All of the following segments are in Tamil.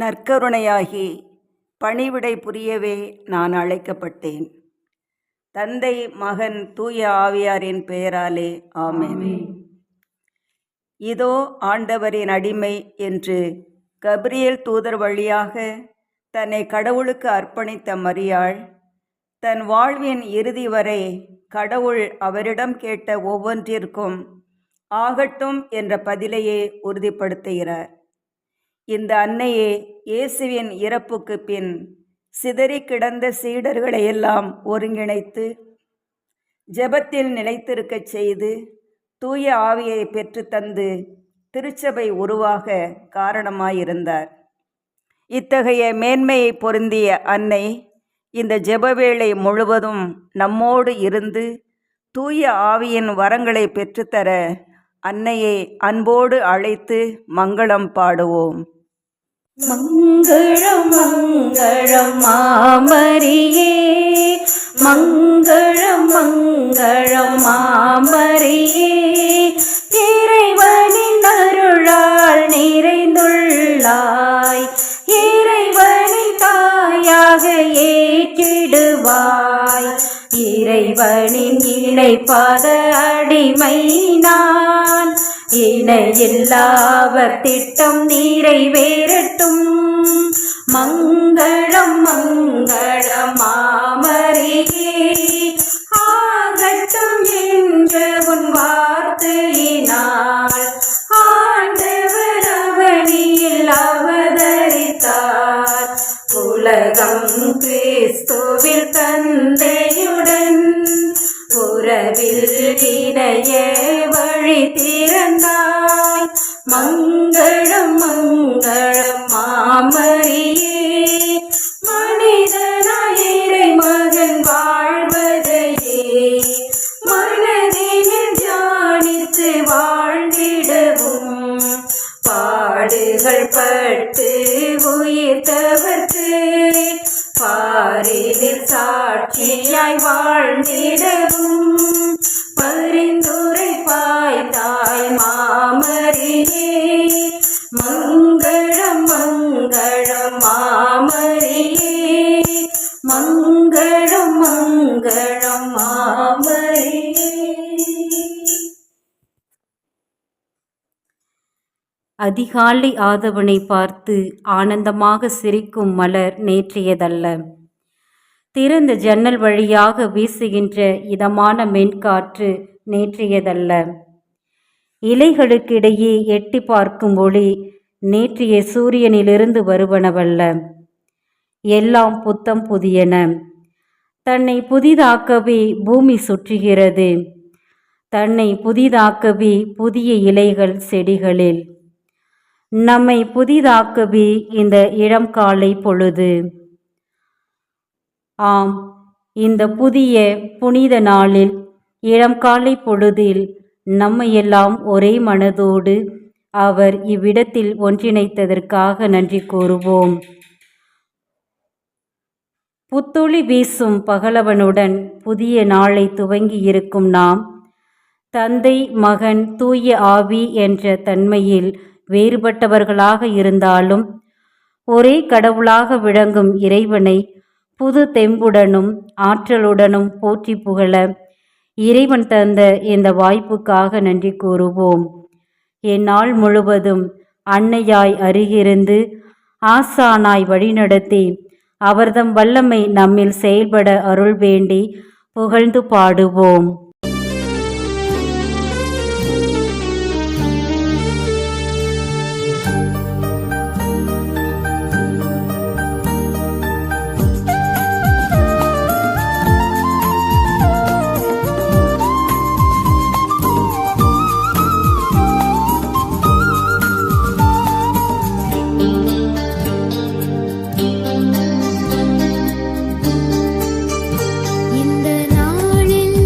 நற்கருணையாகி பணிவிடை புரியவே நான் அழைக்கப்பட்டேன். தந்தை, மகன், தூய ஆவியாரின் பெயராலே ஆமென். இதோ ஆண்டவரின் அடிமை என்று கபிரியேல் தூதர் வழியாக தன்னை கடவுளுக்கு அர்ப்பணித்த மரியாள் தன் வாழ்வின் இறுதி வரை கடவுள் அவரிடம் கேட்ட ஒவ்வொன்றிற்கும் ஆகட்டும் என்ற பதிலையே உறுதிப்படுத்துகிறார். இந்த அன்னையே இயேசுவின் இறப்புக்கு பின் சிதறி கிடந்த சீடர்களை எல்லாம் ஒருங்கிணைத்து ஜெபத்தில் நிலைத்திருக்கச் செய்து தூய ஆவியை பெற்றுத்தந்து திருச்சபை உருவாக காரணமாயிருந்தார். இத்தகைய மேன்மையை பொருந்திய அன்னை இந்த ஜெபவேளை முழுவதும் நம்மோடு இருந்து தூய ஆவியின் வரங்களை பெற்றுத்தர அன்னையை அன்போடு அழைத்து மங்களம் பாடுவோம். மங்களம் மங்களம் மாமரியே, மங்களம் மங்களம் மாமரியே, இறைவனின் அருளால் நிறைந்துள்ளாய், இறைவனின் தாயாக ஏற்றிடுவாய், இறைவனின் இணைப்பாத அடிமை நான், இணையில்லாவர் திட்டம் நிறைவேறட்டும். மங்களம் மங்களம் மாமரியே, ஆகட்டும் என்ற உன் வார்த்தையினால் ஆண்டவர் அவனியில் அவதரித்தார். உலகம் கிறிஸ்துவில் தந்தையுடன் உறவில் இணைய வழி திறந்தாய். மங்களம் மங்களம் மாமரியே, மனிதனாய் இறை மகன் வாழ்வதையே மனதினில் தியானித்து வாழ்ந்திடவும், பாடுகள் பட்டு உயிர்த்தவர்க்கு பாரினில் சாட்சியாய் வாழ்ந்திடவும் பரிந்துரைப்பாய் தாய் மாமரியே. மங்களம் மங்களம் மாமரியே, மங்களம் மங்களம் மாமரியே. அதிகாலை ஆதவனை பார்த்து ஆனந்தமாக சிரிக்கும் மலர் நேற்றையதல்ல. திறந்த ஜன்னல் வழியாக வீசுகின்ற இதமான மென்காற்று நேற்றையதல்ல. இலைகளுக்கிடையே எட்டி பார்க்கும் ஒளி நேற்றைய சூரியனிலிருந்து வருவனவல்ல. எல்லாம் புத்தம் புதியன. தன்னை புதிதாக்கவே பூமி சுற்றுகிறது. தன்னை புதிதாக்கவே புதிய இலைகள் செடிகளில். நம்மை புதிதாக்கவே இந்த இளம் காலை பொழுது. ஆம், இந்த புதிய புனித நாளில் இளம் காலை பொழுதில் நம்மையெல்லாம் ஒரே மனதோடு அவர் இவ்விடத்தில் ஒன்றிணைத்ததற்காக நன்றி கூறுவோம். புத்தொளி வீசும் பகலவனுடன் புதிய நாளை துவங்கி இருக்கும் நாம் தந்தை, மகன், தூய ஆவி என்ற தன்மையில் வேறுபட்டவர்களாக இருந்தாலும் ஒரே கடவுளாக விளங்கும் இறைவனை புது தெம்புடனும் ஆற்றலுடனும் போற்றி புகழ இறைவன் தந்த இந்த வாய்ப்புக்காக நன்றி கூறுவோம். எந்நாள் முழுவதும் அன்னையாய் அருகிருந்து ஆசானாய் வழிநடத்தி அவர்தம் வல்லமை நம்மில் செயல்பட அருள் வேண்டி புகழ்ந்து பாடுவோம். இந்த நாளில்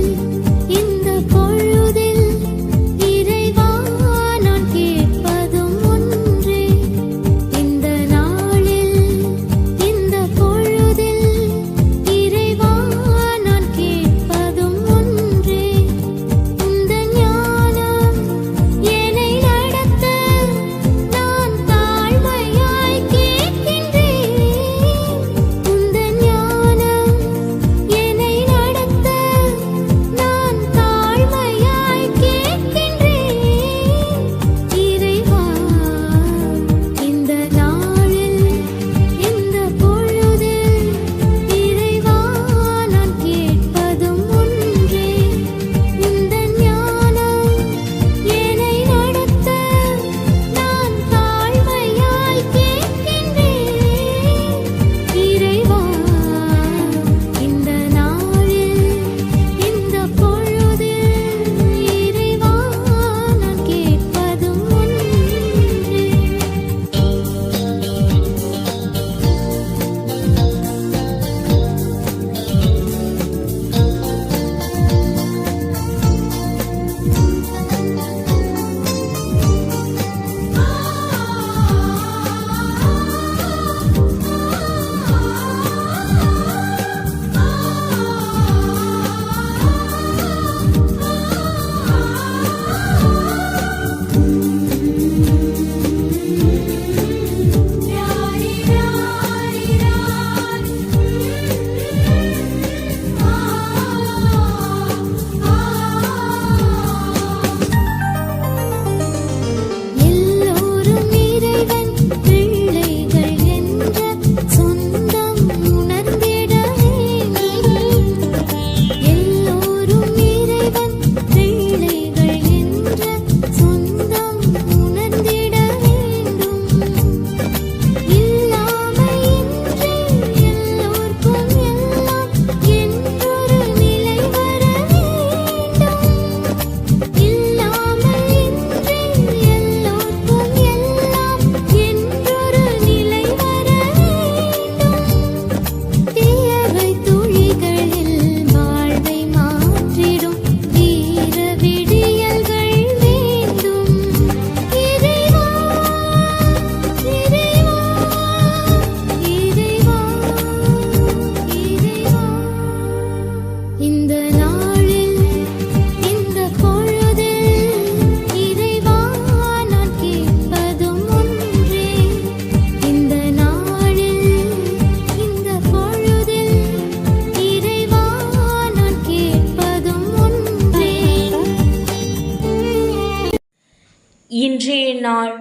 இந்நாள்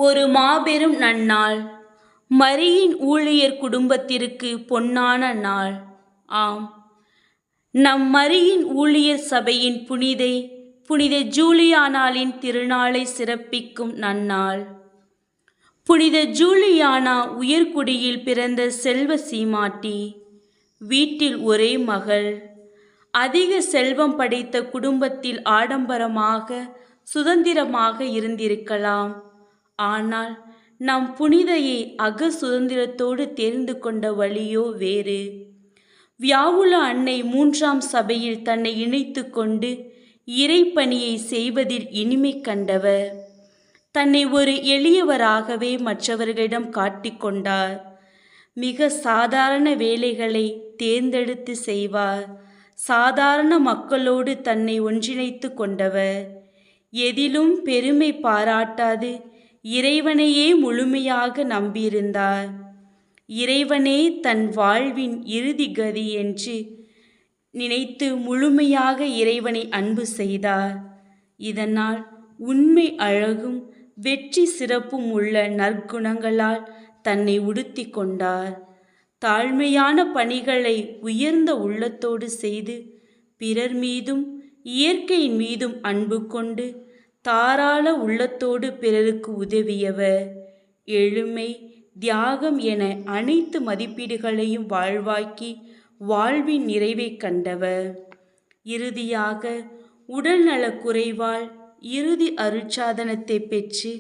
ஒரு மாபெரும் நன்னாள். மரியின் ஊழியர் குடும்பத்திற்கு பொன்னான நாள். ஆம், நம் மரியின் ஊழியர் சபையின் புனித ஜூலியானாளின் திருநாளை சிறப்பிக்கும் நன்னாள். புனித ஜூலியானா உயர்குடியில் பிறந்த செல்வ சீமாட்டி. வீட்டில் ஒரே மகள். அதிக செல்வம் படைத்த குடும்பத்தில் ஆடம்பரமாக சுதந்திரமாக இருந்திருக்கலாம். ஆனால் நம் புனிதையை சுதந்திரத்தோடு தேர்ந்து கொண்ட வழியோ வேறு. வியாவுல அன்னை 3ஆம் சபையில் தன்னை இணைத்து கொண்டு இறைப்பணியை செய்வதில் இனிமை கண்டவர். தன்னை ஒரு எளியவராகவே மற்றவர்களிடம் காட்டிக்கொண்டார். மிக சாதாரண வேலைகளை தேர்ந்தெடுத்து செய்வார். சாதாரண மக்களோடு தன்னை ஒன்றிணைத்து கொண்டவர். எதிலும் பெருமை பாராட்டாது இறைவனையே முழுமையாக நம்பியிருந்தார். இறைவனே தன் வாழ்வின் இறுதி கதி என்று நினைத்து முழுமையாக இறைவனை அன்பு செய்தார். இதனால் உண்மை அழகும் வெற்றி சிறப்பும் உள்ள நற்குணங்களால் தன்னை உடுத்தி கொண்டார். தாழ்மையான பணிகளை உயர்ந்த உள்ளத்தோடு செய்து பிறர் மீதும் இயற்கையின் மீதும் அன்பு கொண்டு தாராள உள்ளத்தோடு பிறருக்கு உதவியவர். எளிமை, தியாகம் என அனைத்து மதிப்பீடுகளையும் வாழ்வாக்கி வாழ்வின் நிறைவை கண்டவர். இறுதியாக உடல்நலக் குறைவால் இறுதி அருட்சாதனத்தை பெற்று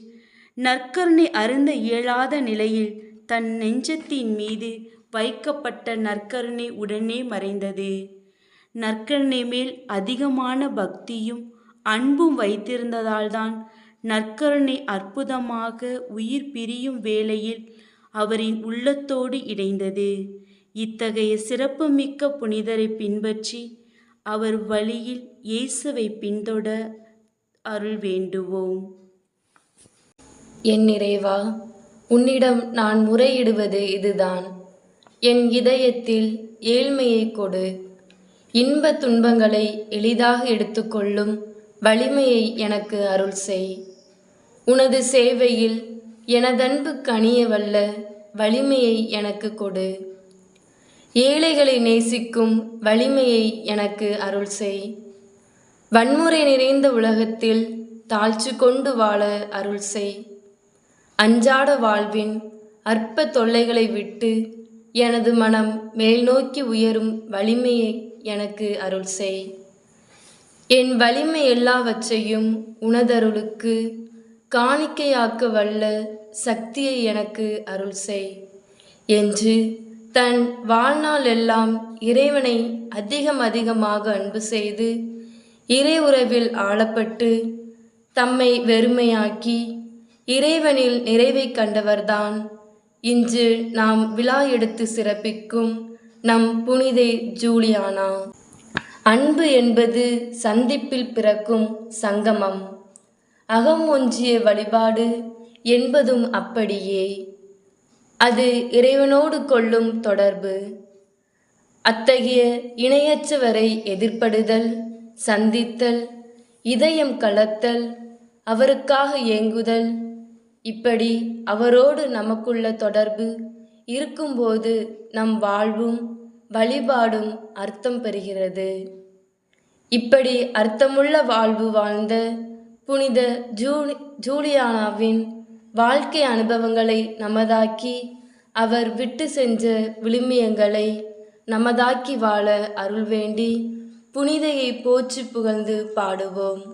நற்கருணை அருந்த இயலாத நிலையில் தன் நெஞ்சத்தின் மீது வைக்கப்பட்ட நற்கருணை உடனே மறைந்தது. நற்கருணை மேல் அதிகமான பக்தியும் அன்பும் வைத்திருந்ததால்தான் நற்கருணை அற்புதமாக உயிர் பிரியும் வேளையில் அவரின் உள்ளத்தோடு இணைந்தது. இத்தகைய சிறப்புமிக்க புனிதரை பின்பற்றி அவர் வழியில் இயேசுவை பின்தொடர அருள் வேண்டுவோம். என் இறைவா, உன்னிடம் நான் முறையிடுவது இதுதான். என் இதயத்தில் ஏழ்மையை கொடு. இன்ப துன்பங்களை எளிதாக எடுத்துக்கொள்ளும் வலிமையை எனக்கு அருள் செய். உனது சேவையில் எனதன்பு கனிய வல்ல வலிமையை எனக்கு கொடு. ஏழைகளை நேசிக்கும் வலிமையை எனக்கு அருள் செய். வன்முறை நிறைந்த உலகத்தில் தாழ்ச்சி கொண்டு வாழ அருள் செய். அன்றாட வாழ்வின் அற்ப தொல்லைகளை விட்டு எனது மனம் மேல் நோக்கி உயரும் வலிமையை எனக்கு அருள் செய். என் வலிமை எல்லாவற்றையும் உனதருளுக்கு காணிக்கையாக்க வல்ல சக்தியை எனக்கு அருள் செய் என்று தன் வாழ்நாள் எல்லாம் இறைவனை அதிகமாக அன்பு செய்து இறை உறவில் ஆளப்பட்டு தம்மை வெறுமையாக்கி இறைவனில் நிறைவை கண்டவர்தான் இன்று நாம் விழா எடுத்து சிறப்பிக்கும் நம் புனிதை ஜூலியானா. அன்பு என்பது சந்திப்பில் பிறக்கும் சங்கமம். அகம் ஒன்றிய வழிபாடு என்பதும் அப்படியே. அது இறைவனோடு கொள்ளும் தொடர்பு. அத்தகைய இணையற்றவரை எதிர்ப்படுதல், சந்தித்தல், இதயம் கலத்தல், அவருக்காக ஏங்குதல், இப்படி அவரோடு நமக்குள்ள தொடர்பு இருக்கும்போது நம் வாழ்வும் வழிபாடும் அர்த்தம் பெறுகிறது. இப்படி அர்த்தமுள்ள வாழ்வு வாழ்ந்த புனித ஜூலியானாவின் வாழ்க்கை அனுபவங்களை நமதாக்கி அவர் விட்டு சென்ற விழுமியங்களை நமதாக்கி வாழ அருள் வேண்டி புனிதையை போற்றி புகழ்ந்து பாடுவோம்.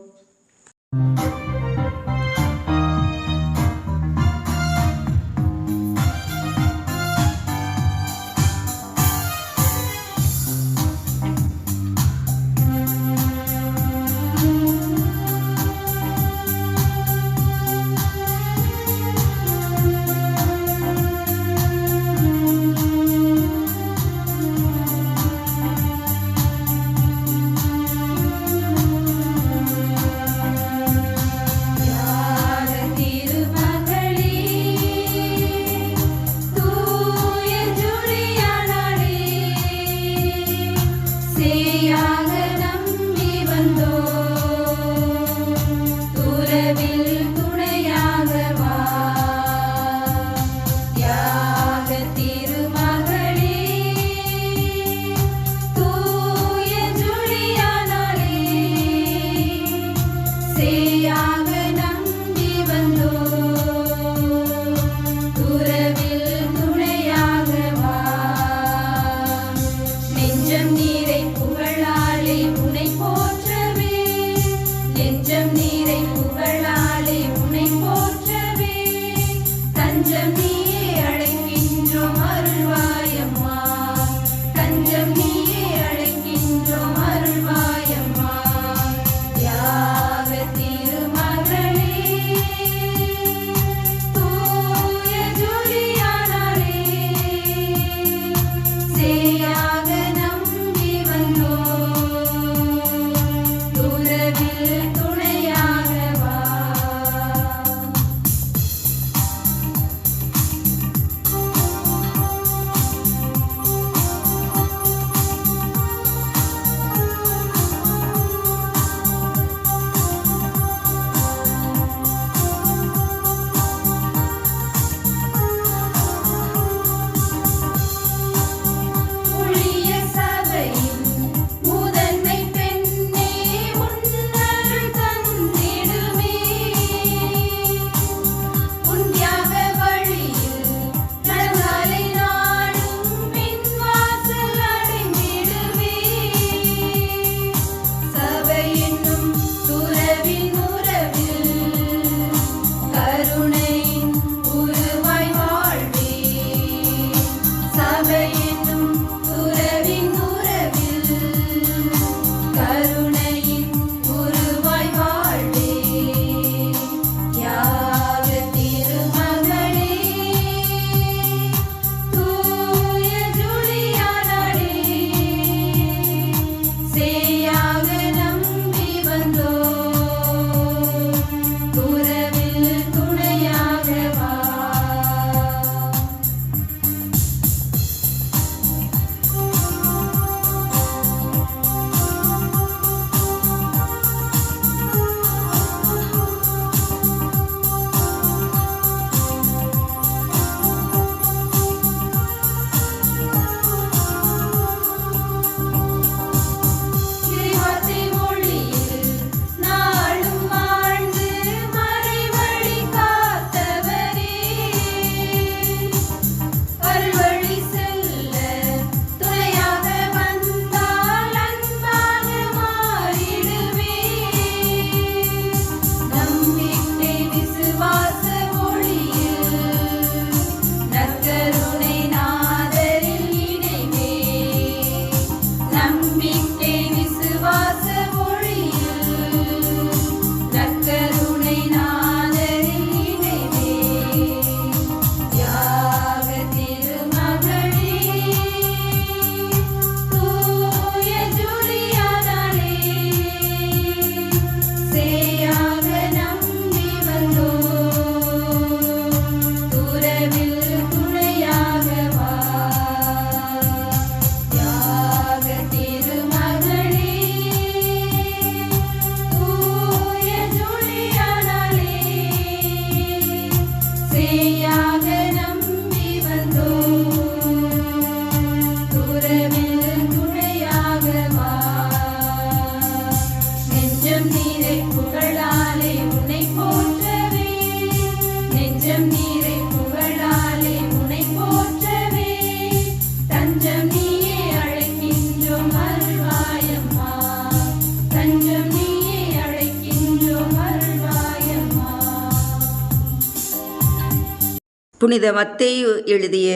புனித மத்தேயு எழுதிய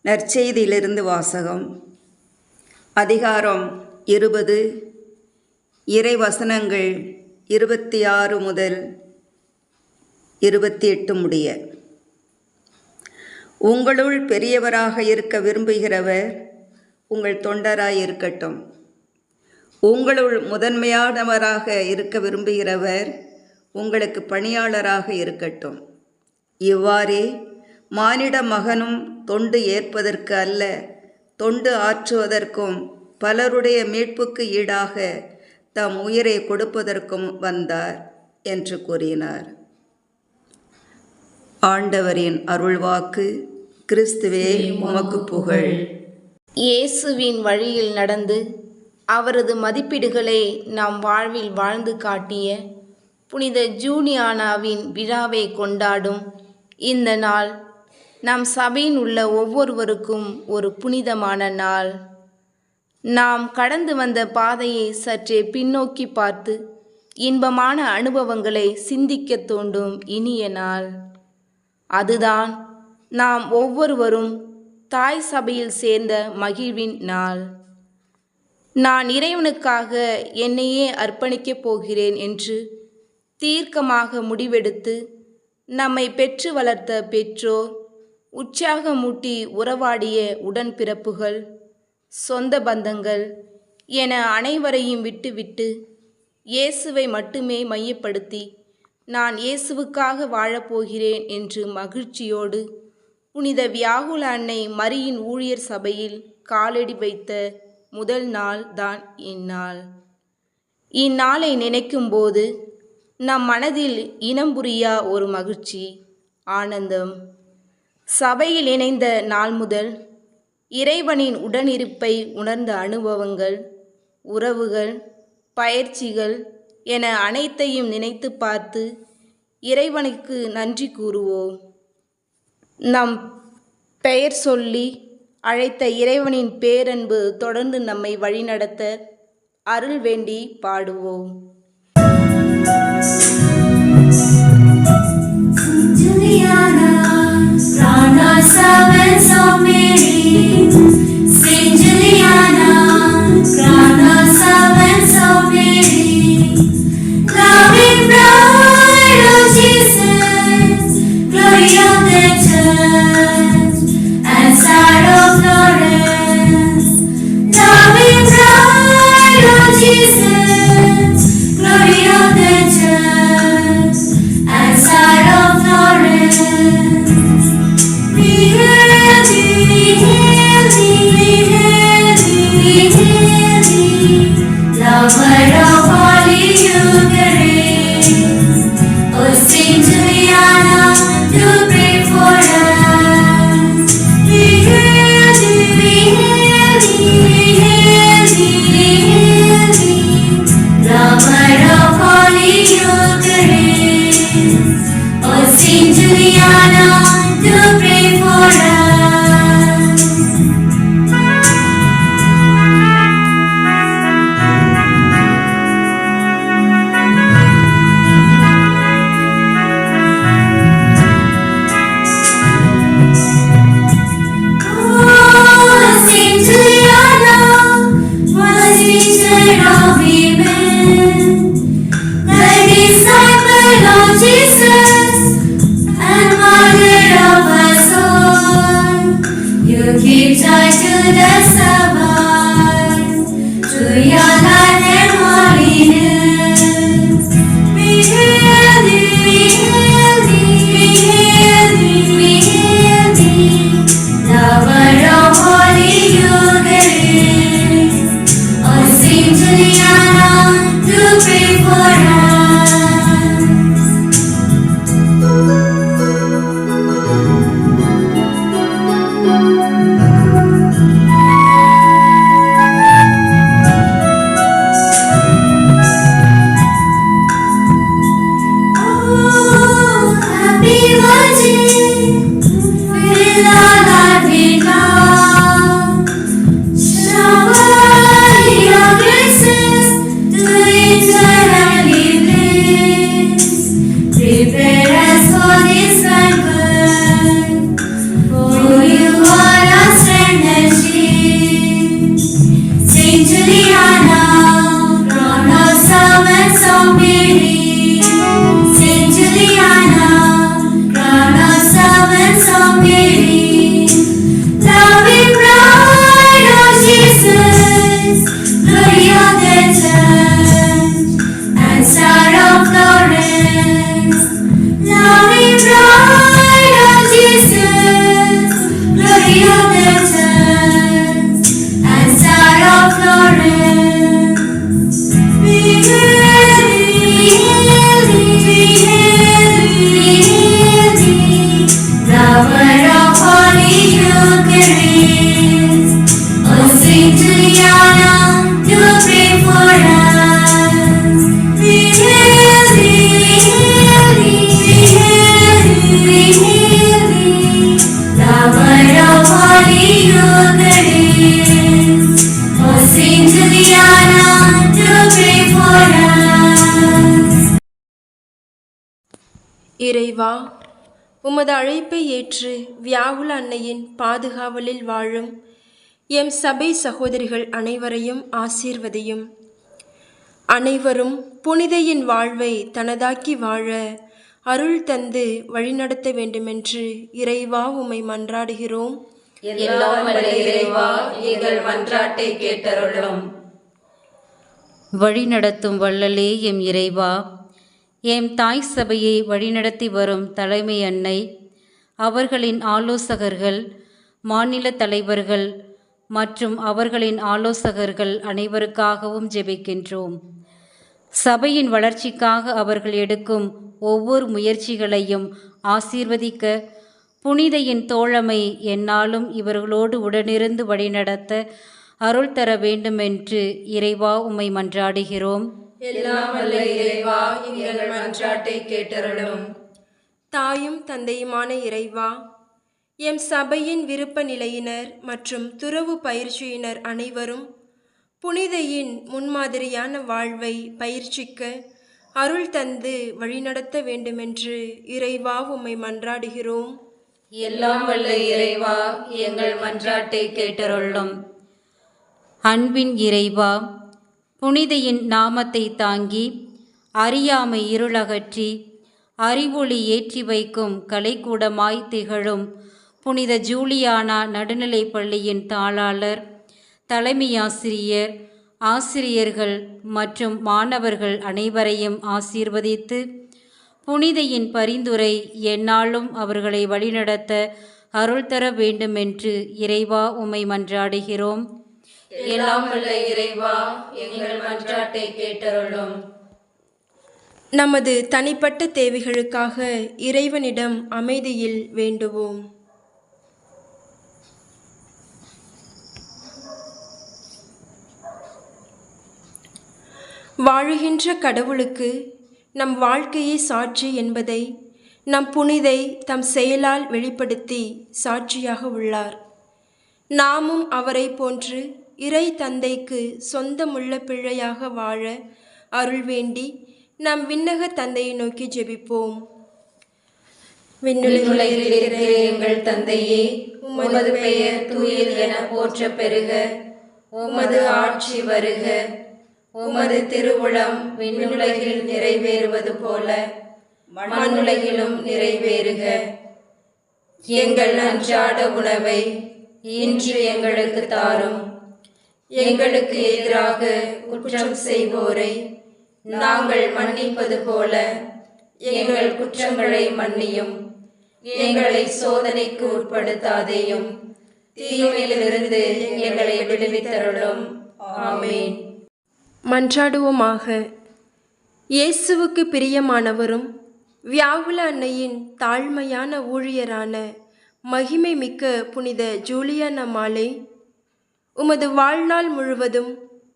நற்செய்தியிலிருந்து வாசகம். அதிகாரம் 20, இறை வசனங்கள் 26 முதல் 28 முடிய. உங்களுள் பெரியவராக இருக்க விரும்புகிறவர் உங்கள் தொண்டராய் இருக்கட்டும். உங்களுள் முதன்மையானவராக இருக்க விரும்புகிறவர் உங்களுக்கு பணியாளராக இருக்கட்டும். இவ்வாறே மானிட மகனும் தொண்டு ஏற்பதற்கு அல்ல, தொண்டு ஆற்றுவதற்கும் பலருடைய மீட்புக்கு ஈடாக தம் உயிரை கொடுப்பதற்கும் வந்தார் என்று கூறினார். ஆண்டவரின் அருள்வாக்கு. கிறிஸ்துவே உமக்கு புகழ். இயேசுவின் வழியில் நடந்து அவரது மதிப்பீடுகளை நாம் வாழ்வில் வாழ்ந்து காட்டிய புனித ஜூலியானாவின் விழாவை கொண்டாடும் இந்த நாள் நம் சபையில் உள்ள ஒவ்வொருவருக்கும் ஒரு புனிதமான நாள். நாம் கடந்து வந்த பாதையை சற்றே பின்னோக்கி பார்த்து இன்பமான அனுபவங்களை சிந்திக்க தூண்டும் இனிய நாள். அதுதான் நாம் ஒவ்வொருவரும் தாய் சபையில் சேர்ந்த மகிழ்வின் நாள். நான் இறைவனுக்காக என்னையே அர்ப்பணிக்கப் போகிறேன் என்று தீர்க்கமாக முடிவெடுத்து நம்மை பெற்று வளர்த்த பெற்றோர், உற்சாகமூட்டி உறவாடிய உடன்பிறப்புகள், சொந்த பந்தங்கள் என அனைவரையும் விட்டுவிட்டு இயேசுவை மட்டுமே மையப்படுத்தி நான் இயேசுவுக்காக வாழப்போகிறேன் என்று மகிழ்ச்சியோடு புனித வியாகுல அன்னை மரியின் ஊழியர் சபையில் காலடி வைத்த முதல் நாள் தான் இந்நாள். இந்நாளை நினைக்கும்போது நம் மனதில் இனம் புரியா ஒரு மகிழ்ச்சி, ஆனந்தம். சபையில் இணைந்த நாள் முதல் இறைவனின் உடனிருப்பை உணர்ந்த அனுபவங்கள், உறவுகள், பயிற்சிகள் என அனைத்தையும் நினைத்து பார்த்து இறைவனுக்கு நன்றி கூறுவோம். நம் பெயர் சொல்லி அழைத்த இறைவனின் பேரன்பு தொடர்ந்து நம்மை வழிநடத்த அருள் வேண்டி பாடுவோம். இறைவா, உமது அழைப்பை ஏற்று வியாகுல அன்னையின் பாதுகாவலில் வாழும் எம் சபை சகோதரிகள் அனைவரையும் ஆசீர்வதியும். அனைவரும் புனிதையின் வாழ்வை தனதாக்கி வாழ அருள் தந்து வழிநடத்த வேண்டுமென்று இறைவா உம்மை மன்றாடுகிறோம். எல்லாம் வல்ல இறைவா, எங்கள் மன்றாட்டை கேட்டருளும். வழிநடத்தும் வள்ளலே எம் இறைவா, எம் தாய் சபையை வழிநடத்தி வரும் தலைமை அன்னை, அவர்களின் ஆலோசகர்கள், மாநில தலைவர்கள் மற்றும் அவர்களின் ஆலோசகர்கள் அனைவருக்காகவும் ஜெபிக்கின்றோம். சபையின் வளர்ச்சிக்காக அவர்கள் எடுக்கும் ஒவ்வொரு முயற்சிகளையும் ஆசீர்வதிக்க புனிதையின் தோழமை எந்நாளும் இவர்களோடு உடனிருந்து வழிநடத்த அருள் தர வேண்டுமென்று இறைவா உம்மை மன்றாடுகிறோம். எல்லாம் வல்ல இறைவா, எங்கள் மன்றாட்டை கேட்டருளும். தாயும் தந்தையுமான இறைவா, எம் சபையின் விருப்ப நிலையினர் மற்றும் துறவு பயிற்சியினர் அனைவரும் புனிதையின் முன்மாதிரியான வாழ்வை பயிற்சிக்க அருள் தந்து வழிநடத்த வேண்டுமென்று இறைவா உம்மை மன்றாடுகிறோம். எல்லாம் வல்ல இறைவா, எங்கள் மன்றாட்டை கேட்டருளும். அன்பின் இறைவா, புனிதையின் நாமத்தை தாங்கி அறியாமை இருளகற்றி அறிவொளி ஏற்றி வைக்கும் கலைக்கூடமாய் திகழும் புனித ஜூலியானா நடுநிலைப் பள்ளியின் தாளாளர், தலைமையாசிரியர், ஆசிரியர்கள் மற்றும் மாணவர்கள் அனைவரையும் ஆசீர்வதித்து புனிதையின் பரிந்துரை எந்நாளும் அவர்களை வழிநடத்த அருள் தர வேண்டுமென்று இறைவா உம்மை மன்றாடுகிறோம். எல்லாம் வல்ல இறைவா, எங்கள் மன்றாட்டை கேட்டருளும். நமது தனிப்பட்ட தேவைகளுக்காக இறைவனிடம் அமைதியில் வேண்டுவோம். வாழுகின்ற கடவுளுக்கு நம் வாழ்க்கையே சாட்சி என்பதை நம் புனிதை தம் செயலால் வெளிப்படுத்தி சாட்சியாக உள்ளார். நாமும் அவரை போன்று இறை தந்தைக்கு சொந்தமுள்ள பிள்ளையாக வாழ அருள் வேண்டி நம் விண்ணக தந்தையை நோக்கி ஜெபிப்போம். விண்ணுலகில் இருக்கிற எங்கள் தந்தையே, உமது பெயர் தூயது என போற்ற பெருக. உமது ஆட்சி வருக. உமது திருவுளம் விண்ணுலகில் நிறைவேறுவது போல மண்ணுலகிலும் நிறைவேறுக. எங்கள் அன்றாட உணவை இன்று எங்களுக்கு தாரும். எங்களுக்கு எதிராக குற்றம் செய்வோரை நாங்கள் மன்னிப்பது போல எங்கள் குற்றங்களை மன்னியும். எங்களை சோதனைக்கு உட்படுத்தாதேயும், தீமையிலிருந்து எங்களை விடுவித்தருளும். ஆமேன். மன்றாடுவோமாக. இயேசுவுக்கு பிரியமானவரும் வியாகுல அன்னையின் தாழ்மையான ஊழியரான மகிமை மிக்க புனித ஜூலியானா மாலே, உமது வாழ்நாள் முழுவதும்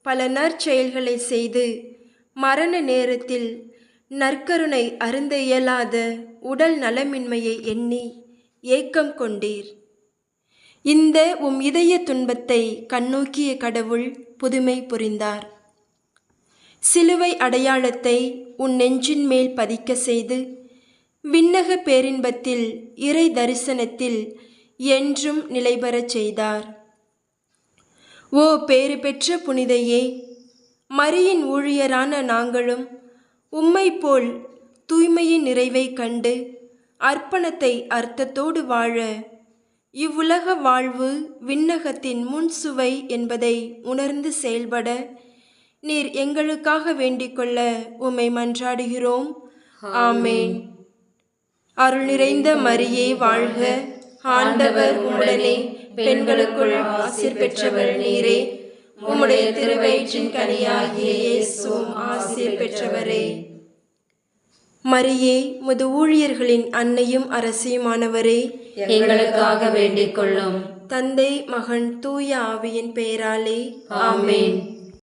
பல நற்செயல்களை செய்து மரண நேரத்தில் நற்கருணை அருந்த இயலாத உடல் நலமின்மையை எண்ணி ஏக்கம் கொண்டீர். இந்த உம் இதய துன்பத்தை கண்ணோக்கிய கடவுள் புதுமை புரிந்தார். சிலுவை அடையாளத்தை உன் நெஞ்சின் மேல் பதிக்க செய்து விண்ணக பேரின்பத்தில் இறை தரிசனத்தில் என்றும் நிலைபெறச் செய்தார். ஓ பேறு பெற்ற புனிதையே, மரியின் ஊழியரான நாங்களும் உம்மை போல் தூய்மையின் நிறைவை கண்டு அர்ப்பணத்தை அர்த்தத்தோடு வாழ இவ்வுலக வாழ்வு விண்ணகத்தின் முன்சுவை என்பதை உணர்ந்து செயல்பட நீர் எங்களுக்காக வேண்டிக்கொள்ள உம்மை மன்றாடுகிறோம். ஆமேன். அருள் நிறைந்த மரியே வாழ்க. ஆண்டவர் உம்முடனே, பெண்களுக்குள் ஆசீர் பெற்றவர் நீரே. உம்முடைய திருவயிற்றின் கனியாகிய இயேசுவும் ஆசீர் பெற்றவரே. மரியே, முது ஊழியர்களின் அன்னையும் அரசியுமானவரே, எங்களுக்காக வேண்டிக் கொள்ளும். தந்தை, மகன், தூய ஆவியின் பெயராலே ஆமேன்.